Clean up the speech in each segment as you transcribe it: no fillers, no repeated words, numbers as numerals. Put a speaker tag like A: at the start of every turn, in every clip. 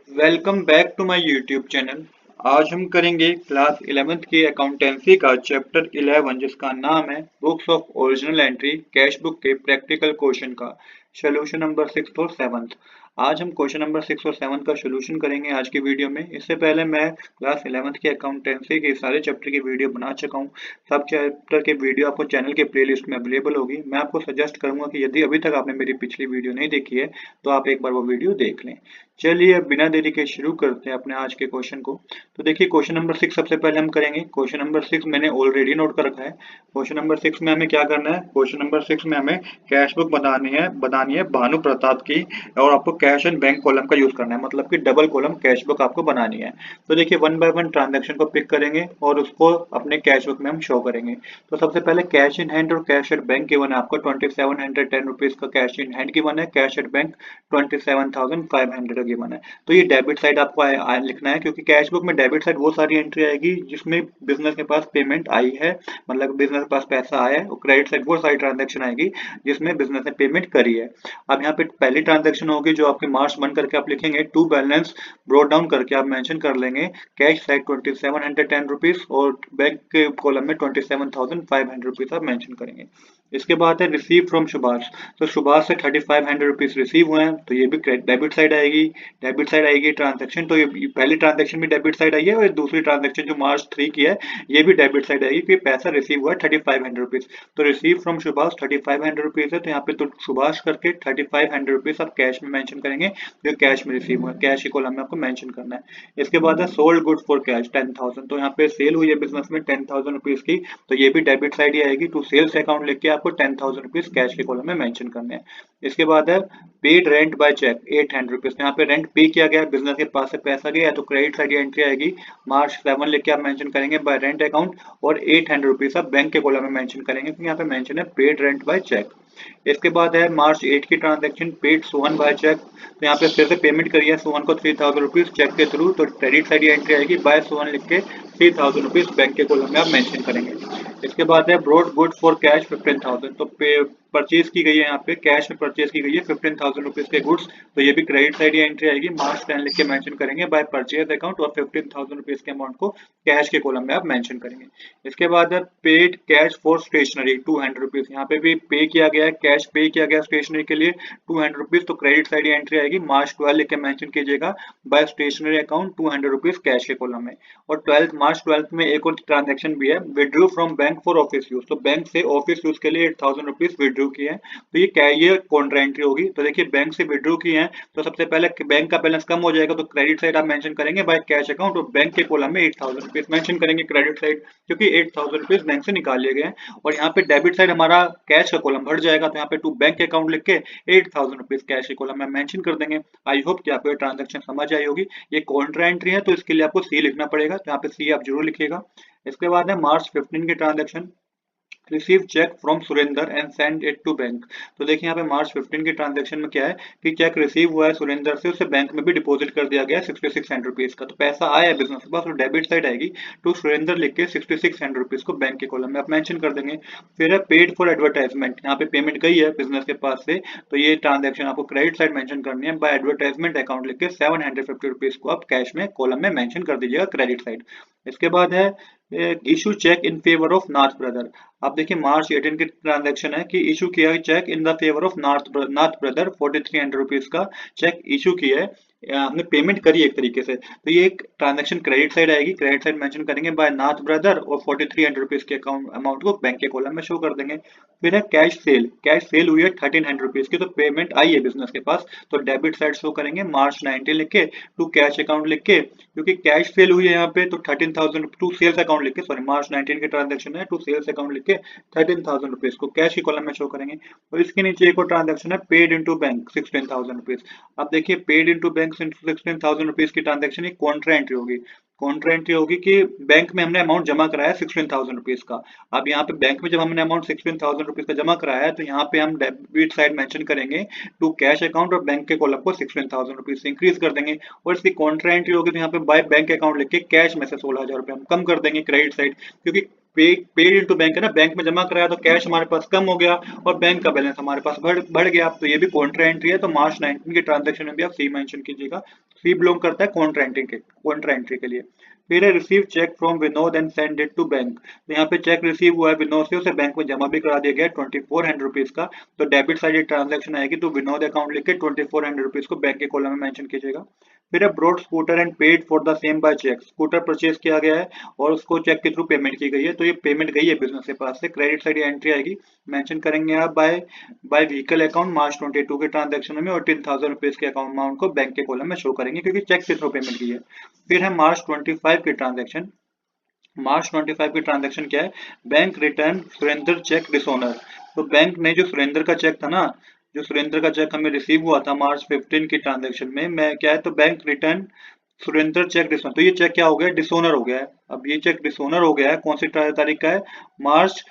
A: Welcome back to my YouTube channel. आज हम करेंगे क्लास 11th की अकाउंटेंसी का चैप्टर 11 जिसका नाम है books of original entry cash book के प्रैक्टिकल क्वेश्चन का सोल्यूशन नंबर 6 और 7। आज हम क्वेश्चन नंबर 6 और 7 का सोल्यूशन करेंगे आज की वीडियो में। इससे पहले मैं क्लास 11th की अकाउंटेंसी के सारे चैप्टर की वीडियो बना चुका हूँ। सब चैप्टर के वीडियो आपको चैनल के प्लेलिस्ट में अवेलेबल होगी। मैं आपको सजेस्ट करूंगा कि यदि अभी तक आपने मेरी पिछली वीडियो नहीं देखी है तो आप एक बार वो वीडियो देख लें। चलिए अब बिना देरी के शुरू करते हैं अपने आज के क्वेश्चन को। तो देखिए क्वेश्चन नंबर 6 सबसे पहले हम करेंगे। क्वेश्चन नंबर 6 मैंने ऑलरेडी नोट कर रखा है। क्वेश्चन नंबर 6 में हमें क्या करना है? क्वेश्चन नंबर 6 में हमें कैश बुक बनानी है भानु प्रताप की। और आपको कैश एंड बैंक कॉलम का यूज करना है, मतलब कि डबल कॉलम कैश बुक आपको बनानी है। तो देखिए वन बाय वन ट्रांजेक्शन को पिक करेंगे और उसको अपने कैश बुक में हम शो करेंगे। तो सबसे पहले कैश इन हैंड और कैश एट बैंक गिवन है आपको 2710 रुपीज का कैश इन हैंड गिवन है, कैश एट बैंक 27,500 गिवन है। तो ये डेबिट साइड आपको लिखना है, क्योंकि कैश बुक में डेबिट साइड वो सारी एंट्री आएगी जिसमें बिजनेस के पास पेमेंट आई है, मतलब बिजनेस के पास पैसा आया है। और क्रेडिट साइड वो सारी ट्रांजेक्शन आएगी जिसमें बिजनेस ने पेमेंट करी है। अब यहाँ पे पहली ट्रांजेक्शन होगी जो आपके मार्च बन करके आप लिखेंगे, टू बैलेंस ब्रोट डाउन करके आप मेंशन कर लेंगे कैश साइड 2710 रुपीज और बैंक के कॉलम में 27,500 रुपीज आप मेंशन करेंगे। इसके बाद है रिसीव फ्रॉम सुभाष। तो सुभाष से 3500 रुपीज रिसीव हुए हैं, तो ये भी डेबिट साइड आएगी। डेबिट साइड आएगी ट्रांजेक्शन, तो ये पहली ट्रांजेक्शन भी डेबिट साइड आई है और दूसरी ट्रांजेक्शन जो मार्च 3 की है ये भी डेबिट साइड आएगी, क्योंकि पैसा रिसीव हुआ है 3500 रुपीज। तो रिसीव फ्रॉम सुभाष 3500 रुपीज है, तो यहाँ पे तो सुभाष करके 3500 रुपीज आप कैश में मेंशन करेंगे, जो कैश में रिसीव हुआ है, कैश की कॉलम में आपको मेंशन करना है। इसके बाद है सोल्ड गुड फॉर कैश 10,000। तो यहाँ पे सेल हुई है बिजनेस में 10,000 रुपीज की, तो ये भी डेबिट साइड ही आएगी। टू सेल्स अकाउंट लिख के आपको 10,000 रुपीज कैश के कॉलम में मेंशन करने हैं। इसके बाद है paid rent by cheque 800 rupees. यहाँ पे रेंट पे किया गया, बिजनेस के पास से पैसा गया, तो क्रेडिट साइड एंट्री आएगी। मार्च 7 लिख के आप मेंशन करेंगे बाय रेंट अकाउंट, और 800 रुपीज आप बैंक के कॉलम में मेंशन करेंगे, क्योंकि यहाँ पे मेंशन है पेड रेंट बाय चेक। इसके बाद है मार्च 8 की transaction paid Sohan by cheque. तो यहाँ पे फिर से पेमेंट करी है सोहन को 3000 रुपीज चेक के थ्रू, तो क्रेडिट साइड एंट्री आएगी बाय सोहन लिख के 3000 रुपीज बैंक के कॉलम में आप मेंशन करेंगे। इसके बाद है ब्रॉड गुड फॉर कैश 15,000। तो परचेज की गई है, यहाँ पे कैश में परचेज की गई है 15,000 रुपीज के गुड्स, तो ये भी क्रेडिट साइड एंट्री आएगी। मार्च 10 लिख के मेंशन करेंगे बाय परचेज अकाउंट, और 15,000 रुपीज के अमाउंट को कैश के कॉलम में आप मेंशन करेंगे। इसके बाद है paid cash for stationery 200 rupees. यहाँ पे भी पे किया गया है, कैश पे किया गया स्टेशनरी के लिए 200 रुपीज, तो क्रेडिट साइड एंट्री आएगी। मार्च 12 लिख के मेंशन कीजिएगा by stationery account 200 rupees cash के कॉलम में। और मार्च 12 में एक और ट्रांजेक्शन भी है, withdrew from bank for office use. तो बैंक से ऑफिस यूज के लिए 8,000 रुपीज विड्रू किए हैं, तो ये कॉन्ट्रा एंट्री होगी। तो देखिए बैंक से विड्रू किए हैं, तो सबसे पहले बैंक का बैलेंस कम हो जाएगा, तो क्रेडिट साइड आप मेंशन करेंगे बाय कैश अकाउंट, और बैंक के कॉलम में 8,000 रुपीज मेंशन करेंगे क्रेडिट साइड, क्योंकि 8,000 रुपीज बैंक से निकाल लिए गए हैं। और यहाँ पे डेबिट साइड हमारा कैश का कॉलम भर जाएगा, तो यहाँ पे टू बैंक अकाउंट लिख के 8,000 रुपीज कैश के कॉलम में मेंशन कर देंगे। आई होप कि आपको ये ट्रांजेक्शन समझ आई होगी। ये कॉन्ट्रा एंट्री है, तो इसके लिए आपको सी लिखना पड़ेगा, तो यहाँ पे सी आप जरूर लिखिएगा। इसके बाद है मार्च 15 की transaction receive cheque from Surendra and send it to bank. तो देखिए यहाँ पे मार्च 15 की ट्रांजेक्शन में क्या है कि चेक रिसीव हुआ है सुरेंद्र से, उसे बैंक में भी डिपॉजिट कर दिया गया है 6600 रुपीज का, तो पैसा आया है बिजनेस के पास, और डेबिट साइड आएगी टू सुरेंद्र लिख के 6600 रुपीज को बैंक के कॉलम में आप मेंशन कर देंगे। फिर है पेड फॉर एडवर्टाइजमेंट। यहाँ पे पेमेंट गई है बिजनेस के पास से, तो ये ट्रांजेक्शन आपको क्रेडिट साइड मेंशन करनी है बाय एडवर्टाइजमेंट अकाउंट लिख के 750 रुपीज को आप कैश में कॉलम में मेंशन कर दीजिएगा क्रेडिट साइड। इसके बाद है issue cheque in favour of Nath brother. आप देखिए मार्च 18 की ट्रांजैक्शन है कि इशू किया cheque in the favour of Nath brother 4300 rupees का चेक इशू किया है, हमने पेमेंट करी एक तरीके से, तो ये एक ट्रांजैक्शन क्रेडिट साइड आएगी। क्रेडिट साइड मेंशन करेंगे बाय नाथ ब्रदर, और 4300 रुपीज के अकाउंट अमाउंट को बैंक के कॉलम में शो कर देंगे। फिर है कैश सेल हुई है 1300 रुपीज की, तो पेमेंट आई है बिजनेस के पास, तो डेबिट साइड शो करेंगे मार्च 19 लिख के टू कैश अकाउंट लिख के, क्योंकि कैश सेल हुई है यहाँ पे, तो 13,000 टू सेल्स अकाउंट लिख के, सॉरी मार्च 19 के ट्रांजेक्शन है, टू सेल्स अकाउंट लिख के 13,000 रुपीज को कैश की कॉलम में शो करेंगे। और इसके नीचे एक और ट्रांजेक्शन है पेड इनटू बैंक 16,000 रुपीज। अब देखिए पेड इनटू बैंक 16,000 रुपीज की ट्रांजेक्शन एक कॉन्ट्रा एंट्री होगी। कॉन्ट्रा एंट्री होगी कि बैंक में हमने अमाउंट जमा कराया 16,000 रुपीज का। अब यहाँ पे बैंक में जब हमने अमाउंट 16,000 रुपीज का जमा कराया है, तो यहाँ पे हम डेबिट साइड मेंशन करेंगे टू कैश अकाउंट, और बैंक के कॉलम को 16,000 रुपीज से इंक्रीज कर देंगे। और इसकी कॉन्ट्रा एंट्री होगी, तो यहाँ पे बाय बैंक अकाउंट लिख के कैश में से 16,000 रुपए हम कम कर देंगे क्रेडिट साइड, क्योंकि पेड इनटू बैंक है ना, बैंक में जमा कराया तो कैश हमारे पास कम हो गया और बैंक का बैलेंस हमारे पास बढ़ गया, तो ये भी कॉन्ट्रा एंट्री है। तो मार्च 19 के ट्रांजेक्शन में भी आप सी मेंशन कीजिएगा, सी बिलोंग करता है कॉन्ट्रा एंट्री के लिए। फिर है receive cheque from Vinod and send it to bank. तो यहाँ पे चेक रिसीव हुआ है विनोद से, उसे बैंक में जमा भी करा दिया गया 2400 रुपीज का। तो डेबिट साइड ये ट्रांजेक्शन आएगी, तो विनोद अकाउंट लिख के 2400 रुपीज को बैंक के कॉलम में मेंशन कीजिएगा। फिर है bought scooter and paid for the same by cheque. Scooter purchase किया गया है और उसको चेक के थ्रू पेमेंट की गई है, तो ये पेमेंट गई है बिजनेस के पास से। क्रेडिट साइड एंट्री आएगी, मेंशन करेंगे आप बाय बाय व्हीकल अकाउंट मार्च 22 के ट्रांजेक्शन में, और 10,000 रुपीज के अकाउंट अमाउंट को बैंक के कॉलम में शो करेंगे क्योंकि चेक के थ्रू पेमेंट की है। फिर है मार्च 25 की ट्रांजेक्शन। मार्च 25 की ट्रांजेक्शन क्या है, बैंक रिटर्न सुरेंद्र चेक डिसोनर। तो बैंक ने जो सुरेंद्र का चेक था ना, जो सुरेंद्र का चेक हमें रिसीव हुआ था मार्च 15 की ट्रांजेक्शन में, मैं क्या है, तो बैंक रिटर्न सुरेंद्र चेक डिसोनर। तो ये चेक क्या हो गया, डिसोनर हो गया है। अब ये चेक डिसोनर हो गया है, कौन सी तारीख का है, मार्च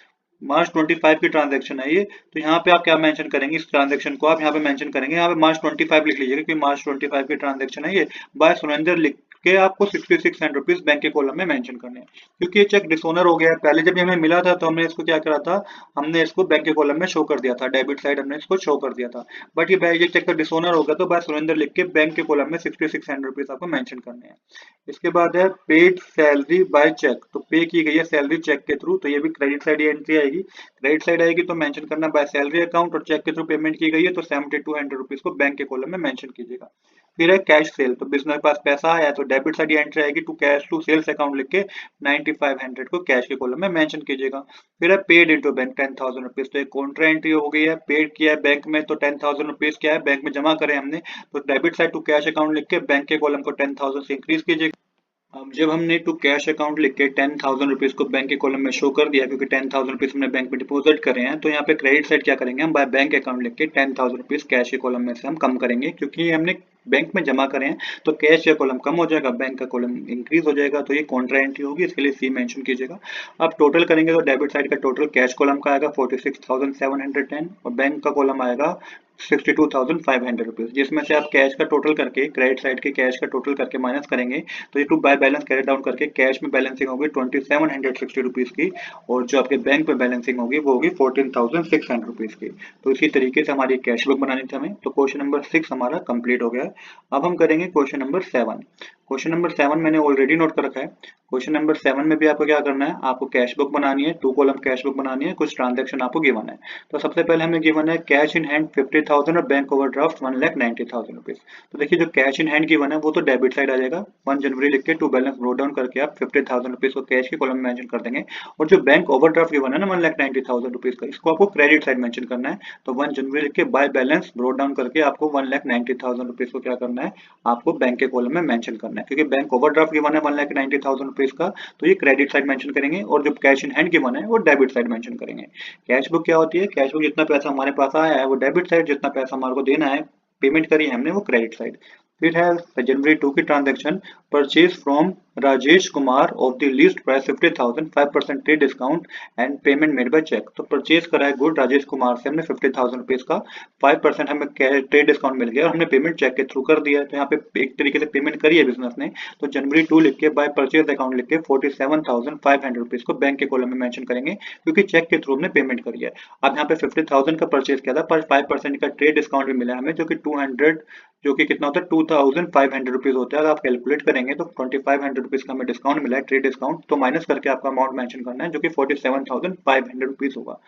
A: मार्च 25 की ट्रांजेक्शन है ये। तो यहाँ पे आप क्या मेंशन करेंगे, इस ट्रांजेक्शन को आप यहाँ पे मेंशन करेंगे, यहाँ पे मार्च 25 लिख लीजिएगा क्योंकि मार्च 25 की ट्रांजेक्शन है ये। बाय सुरेंद्र लिख के आपको 6600 रुपीज बैंक के कॉलम में मेंशन करने हैं, क्योंकि ये चेक डिसोनर हो गया है। पहले जब ये हमें मिला था तो हमने इसको क्या करा था, हमने इसको बैंक के कॉलम में शो कर दिया था, डेबिट साइड हमने इसको शो कर दिया था। बट ये चेक का डिसोनर हो गया, तो बाय सुरेंद्र लिख के बैंक के कॉलम में 6600 रुपीज आपको मेंशन करने हैं। इसके बाद है पेड सैलरी बाय चेक। तो पे की गई है सैलरी चेक के थ्रू, तो ये भी क्रेडिट साइड एंट्री आएगी। क्रेडिट साइड आएगी तो मेंशन करना बाय सैलरी अकाउंट, और चेक के थ्रू पेमेंट की गई है तो 7200 रुपीज को बैंक के कॉलम में मेंशन कीजिएगा। फिर है कैश सेल। तो बिजनेस के पास पैसा आया तो डेबिट साइड एंट्री आएगी, to cash to sales account लिख के 9500 को कैश के कॉलम में मेंशन कीजिएगा। फिर है पेड इनटू बैंक 10,000 रुपीज। तो एक कॉन्ट्रा एंट्री हो गई है, पेड किया है बैंक में, तो 10,000 रुपीज क्या है, बैंक में जमा करें हमने, तो debit side to cash account लिख के बैंक के कॉलम को 10,000 से इंक्रीज कीजिएगा। अब जब हमने टू कैश अकाउंट लिख के 10,000 रुपीज को बैंक के कॉलम में शो कर दिया, क्योंकि 10,000 रुपीज हमने बैंक में डिपॉजिट करे हैं, तो यहाँ पे क्रेडिट साइड क्या करेंगे, हम बाय बैंक अकाउंट लिख के 10,000 रुपीज कैश के कॉलम में से हम कम करेंगे, क्योंकि ये हमने बैंक में जमा करें हैं तो कैश का कॉलम कम हो जाएगा, बैंक का कॉलम इंक्रीज हो जाएगा, तो ये कॉन्ट्रा एंट्री होगी, इसके लिए सी मेंशन कीजिएगा। अब टोटल करेंगे तो डेबिट साइड का टोटल कैश कॉलम का आएगा 46,710 और बैंक का कॉलम आएगा 62,500 रुपीज, जिसमें से आप कैश का टोटल करके, क्रेडिट साइड के कैश का टोटल करके माइनस करेंगे, तो ये to by balance carry down करके कैश में बैलेंसिंग होगी 2760 रुपीज की, और जो आपके बैंक में बैलेंसिंग होगी वो होगी 14,600 रुपीज की। तो इसी तरीके से हमारी कैश बुक बनानी थी हमें। तो क्वेश्चन नंबर 6 हमारा कंप्लीट हो गया है। अब हम करेंगे क्वेश्चन नंबर 7। क्वेश्चन नंबर 7 मैंने ऑलरेडी नोट कर रखा है। क्वेश्चन नंबर 7 में भी आपको क्या करना है, आपको कैश बुक बनानी है, 2 कॉलम कैश बुक बनानी है, कुछ ट्रांजैक्शन आपको गिवन है। तो सबसे पहले हमें गिवन है कैश इन हैंड 50,000 और बैंक ओवरड्राफ्ट 1,90,000 रुपीज। तो देखिए जो कैश इन हैंड गिवन है वो तो डेबिट साइड आ जाएगा, 1 जनवरी लिख के टू बैलेंस ब्रो डाउन करके आप 50,000 रुपीज को कैश के कॉलम में मेंशन कर देंगे, और जो बैंक ओवरड्राफ्ट गिवन है ना 1,90,000 रुपीज का, इसको आपको क्रेडिट साइड मेंशन करना है। तो 1 जनवरी लिख के बाय बैलेंस ब्रो डाउन करके आपको 1,90,000 रुपीज को क्या करना है, आपको बैंक के कॉलम में मेंशन करना है, क्योंकि बैंक ओवरड्राफ्ट गिवन है 1,90,000 रुपीज का, तो ये क्रेडिट साइड मेंशन करेंगे, और जो कैश इन हैंड गिवन है वो डेबिट साइड मेंशन करेंगे। कैश बुक क्या होती है, कैश बुक जितना पैसा हमारे पास आया है वो डेबिट साइड, जितना पैसा हमारे को देना है, पेमेंट करी है हमने, वो क्रेडिट साइड। फिर है जनवरी 2 की transaction, purchase from Rajesh Kumar of the list price 50,000, 5% trade discount and payment made by cheque. तो परचेज करा है गुड राजेश कुमार से हमने 50,000 रुपीज का, 5% हमें ट्रेड डिस्काउंट मिल गया और हमने पेमेंट चेक के थ्रू कर दिया है। तो यहाँ पे एक तरीके से पेमेंट करी है बिजनेस ने, तो जनवरी 2 लिख के बाय परचेज अकाउंट लिख के 47,500 रुपीज को बैंक के कॉलम में मेंशन करेंगे, क्योंकि चेक के थ्रू हमने पेमेंट करी है। अब यहाँ पे 50,000 का परचेज किया था, पर 5% का ट्रेड डिस्काउंट भी मिला हमें, जो कि 200, जो कि कितना होता है 2,500 रुपीज होता है। अगर आप कैलकुलेट करेंगे तो 2,500 रुपीज का हमें डिस्काउंट मिला है, ट्रेड डिस्काउंट, तो माइनस करके आपका अमाउंट मेंशन करना है, जो कि 47,500 रुपीज होगा।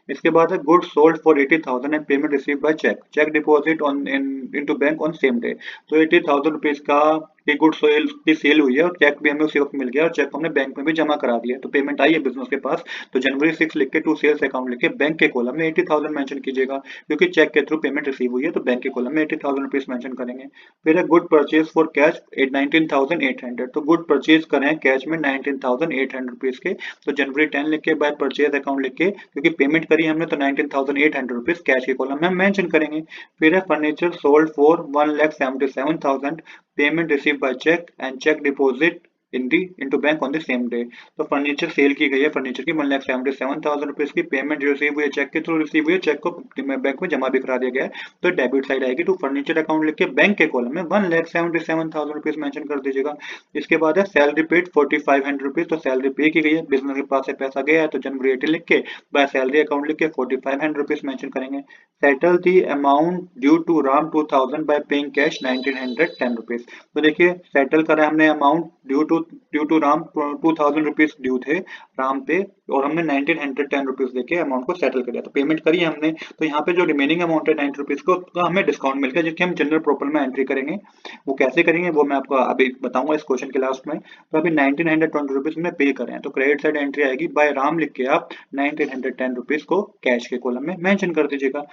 A: इसके बाद है good sold for 80,000 and payment receive by cheque, cheque deposit on into bank on same day. तो 80,000 रुपीज का ये गुड सोल की सेल हुई है और चेक भी हमें उसी वक्त मिल गया, और चेक हमने बैंक में भी जमा करा दिया, तो पेमेंट आई है बिजनेस के पास। तो जनवरी 6 लिख के टू सेल्स अकाउंट लिख के बैंक के कॉलम में 80,000 मेंशन कीजिएगा, क्योंकि चेक के थ्रू पेमेंट रिसीव हुई है, तो बैंक के कॉलम में 80,000 रुपीज मेंशन करेंगे। फिर है गुड परचेज फॉर कैश 19,800, तो गुड परचेज करें कैश में 19,800 रुपीज के, तो जनवरी 10 लिख के बाय परचेज अकाउंट लिख के, क्योंकि पेमेंट करी हमने, तो 19,800 रुपीज कैश के कॉलम में हम मेंशन करेंगे। फिर है furniture sold for 1,77,000, payment receive by cheque and cheque deposit into bank on the same day. तो फर्नीचर सेल की गई है, फर्नीचर की 1,77,000 रुपीज की पेमेंट रिसीव हुई है, चेक के थ्रू रिसीव हुई है, चेक को बैंक में जमा भी करा दिया गया है। तो डेबिट साइड आएगी टू फर्नीचर अकाउंट लिख के बैंक के कॉलम में 1,77,000 रुपीज मेंशन कर दीजिएगा। इसके बाद है सैलरी पेड 4,500 रुपीज, तो सैलरी पे की गई है, बिजनेस के पास से पैसा गया है तो जनवरी 18 लिख के बाय सैलरी अकाउंट लिख के 4,500 रुपीज मेंशन करेंगे। Settle the amount due to Ram 2000 by paying cash 1,910 rupees. तो देखिए सेटल करा हमने amount due to Ram 2,000 rupees due थे राम पे, और हमने 1,910 रुपीज देके अमाउंट को सेटल कर दिया, तो पेमेंट करी हमने। तो यहाँ पे जो रिमेनिंग अमाउंट है 90 रुपीज को तो हमें डिस्काउंट मिल गया, जिसकी हम जनरल प्रॉफिट में एंट्री करेंगे। वो कैसे करेंगे वो मैं आपको अभी बताऊंगा इस क्वेश्चन के लास्ट में। तो अभी 1,920 रुपीज हमने पे करे हैं, तो क्रेडिट साइड एंट्री आएगी बाय राम लिख के आप 1,910 रुपीज को कैश के कॉलम में मेंशन कर दीजिएगा।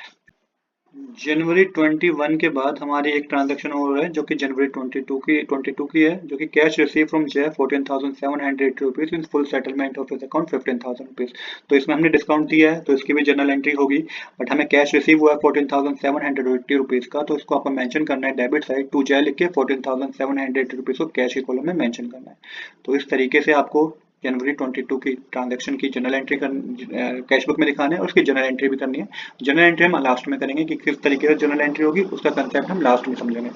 A: जनवरी 21 के बाद हमारी एक ट्रांजैक्शन और है जो कि जनवरी 22 की है, जो कि कैश रिसीव फ्रॉम जय 14,780 rupees in full settlement of his account 15,000 rupees. तो इसमें हमने डिस्काउंट दिया है तो इसकी भी जनरल एंट्री होगी, बट हमें कैश रिसीव हुआ है 14,780 रुपीज का, तो इसको आपको मेंशन करना है डेबिट साइड टू जय लिख के 14,780 रुपीज को कैश के कॉलम में मेंशन करना है। तो इस तरीके से आपको जनवरी 22 की ट्रांजैक्शन की जनरल एंट्री कैश बुक में दिखाना है और उसकी जनरल एंट्री भी करनी है। जनरल एंट्री हम लास्ट में करेंगे कि किस तरीके से जनरल एंट्री होगी, उसका कंसेप्ट हम लास्ट में समझेंगे।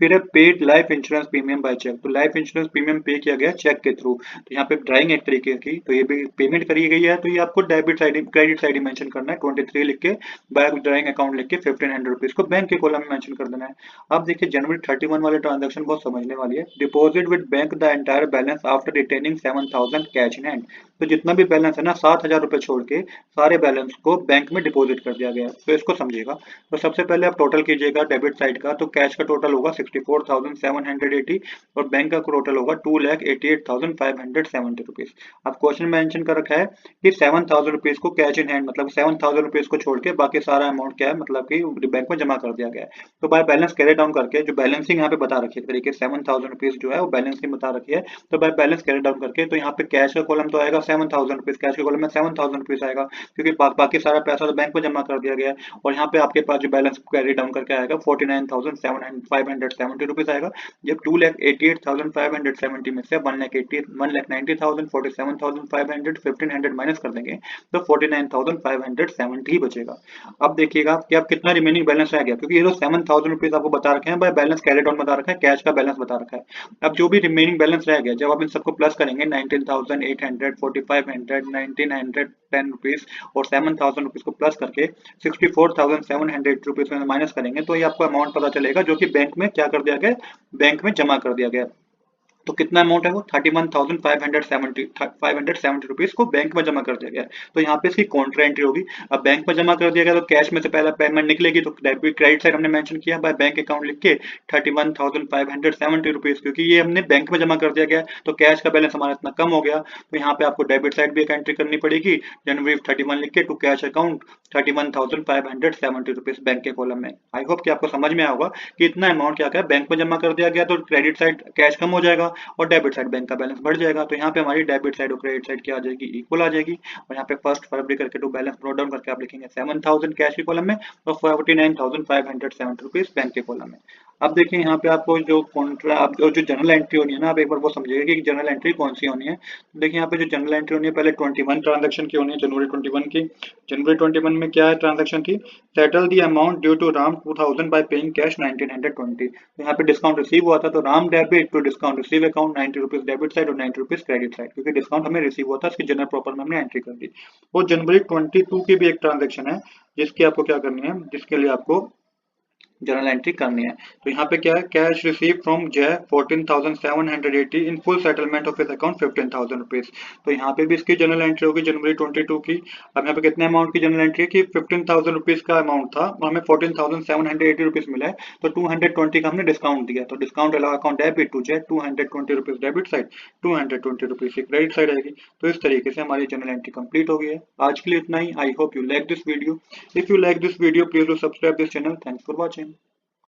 A: फिर है paid life insurance premium by cheque. तो लाइफ इंश्योरेंस प्रीमियम पे किया गया चेक के थ्रू, तो यहाँ पे ड्राइंग एक तरीके की, तो ये भी पेमेंट करी गई है, तो ये आपको debit side credit side mention करना है 23 लिख के बाय ड्राइंग अकाउंट लिख के 1,500 रुपीज को बैंक के कॉलम में मेंशन कर देना है। अब देखिए जनवरी 31 वाले ट्रांजेक्शन बहुत समझने वाली है। Deposit with bank the entire balance after retaining 7,000 cash in hand. तो जितना भी बैलेंस है ना 7,000 रुपए छोड़ के सारे बैलेंस को बैंक में डिपॉजिट कर दिया गया है, तो इसको समझिएगा। तो सबसे पहले आप टोटल कीजिएगा डेबिट साइड का, तो कैश का टोटल होगा 64,780 और बैंक का टोटल होगा 2,88,570 रुपीज। अब क्वेश्चन मेंशन कर रखा है कि 7,000 रुपीज को कैश इन हैंड, मतलब 7,000 रुपीज को छोड़ के बाकी सारा अमाउंट क्या है, मतलब कि बैंक में जमा कर दिया गया है। तो बाय बैलेंस कैरी डाउन करके जो बैलेंसिंग यहाँ पे बता रखी है तरीके 7,000 रुपीज जो है वो बैलेंसिंग बता रखी है, तो बाय बैलेंस कैरी डाउन करके तो यहाँ पे कैश का कॉलम तो आएगा 7,000 रुपीज, कैश के कॉलम में 7,000 रुपीज आएगा क्योंकि बाकी सारा पैसा तो बैंक में जमा कर दिया गया है। और यहाँ पे आपके पास जो बैलेंस कैरी डाउन करके आएगा 49,570 रुपीज आएगा। जब 2,88,570 में से 1,90,000 47,500 1,500 माइनस कर देंगे तो 49,570 ही बचेगा। अब देखिएगा कि आप कितना रिमेनिंग बैलेंस रह गया, क्योंकि ये तो 7,000 रुपीज आपको बता रखे हैं, बाय बैलेंस कैरी डाउन बता रखा है, कैश का बैलेंस बता रखा है। अब जो भी रिमेनिंग बैलेंस रह गया जब आप इन सबको प्लस करेंगे 19,800 4,500 1,910 रुपीज और 7,000 रुपीज को प्लस करके 64,700 रुपीज में माइनस करेंगे तो ये आपको अमाउंट पता चलेगा जो कि बैंक में क्या कर दिया गया, बैंक में जमा कर दिया गया। तो कितना अमाउंट है वो 31,570 रुपीज को बैंक में जमा कर दिया गया। तो यहाँ पे इसकी कॉन्ट्रा एंट्री होगी। अब बैंक में जमा कर दिया गया तो कैश में से पहला पेमेंट निकलेगी, तो डेबिट क्रेडिट साइड हमने मेंशन किया बाय बैंक अकाउंट लिख के 31,570 रुपीज, क्योंकि ये हमने बैंक में जमा कर दिया गया तो कैश का बैलेंस हमारा इतना कम हो गया। तो यहाँ पे आपको डेबिट साइड भी एक एंट्री करनी पड़ेगी जनवरी 31 लिख के to cash account 31,570 rupees bank के कॉलम में। आई होप कि आपको समझ में आएगा कि इतना अमाउंट क्या बैंक में जमा कर दिया गया तो क्रेडिट साइड कैश कम हो जाएगा और डेबिट साइड बैंक का बैलेंस बढ़ जाएगा। तो यहाँ पे हमारी डेबिट साइड और क्रेडिट साइड क्या आ जाएगी, इक्वल आ जाएगी। और यहाँ पे फर्स्ट फरवरी करके टू बैलेंस नोट डाउन करके आप लिखेंगे 7,000 कैश के कॉलम में और 49,570 रुपीज बैंक के कॉलम में। अब देखिए यहाँ पे आपको जो कॉन्ट्रा जो जनरल एंट्री होनी है ना, आप एक बार वो समझिएगा कि जनरल एंट्री कौन सी होनी है। तो देखिए यहाँ पे जो जनरल एंट्री होनी है पहले 21 ट्रांजैक्शन की होनी है, जनवरी 21 की। जनवरी 21 में क्या है ट्रांजैक्शन थी, settle the amount due to Ram 2,000 by paying cash 1,920। तो यहाँ पे डिस्काउंट रिसीव हुआ था तो Ram debit to discount receive account 90 rupees debit side और 90 रुपीज क्रेडिट साइड, क्योंकि डिस्काउंट हमें रिसीव हुआ था इसकी जनरल प्रॉपर में हमने एंट्री कर दी। और जनवरी 22 की भी एक ट्रांजैक्शन है जिसकी आपको क्या करनी है, जिसके लिए आपको जनरल एंट्री करनी है। तो यहाँ पे क्या है, कैश रिसीव फ्रॉम जय 14,780 in full settlement of his account 15,000 rupees. तो यहाँ पे भी इसकी जनरल एंट्री होगी जनवरी 22 की। अब यहाँ पे कितने अमाउंट की जनरल एंट्री है कि 15,000 रुपीज का अमाउंट था और हमें 14,780 रुपीज मिला है, तो 220 का हमने डिस्काउंट दिया, तो डिस्काउंट अलावा अकाउंट डेबिट टू जय 220 रुपीज डेबिट साइड 220 रुपीज की क्रेडिट साइड आएगी। तो इस तरीके से हमारी जनरल एंट्री कंप्लीट हो गई है। आज के लिए इतना ही। I hope you like this video. If you like this video please do subscribe this channel. Thanks for watching.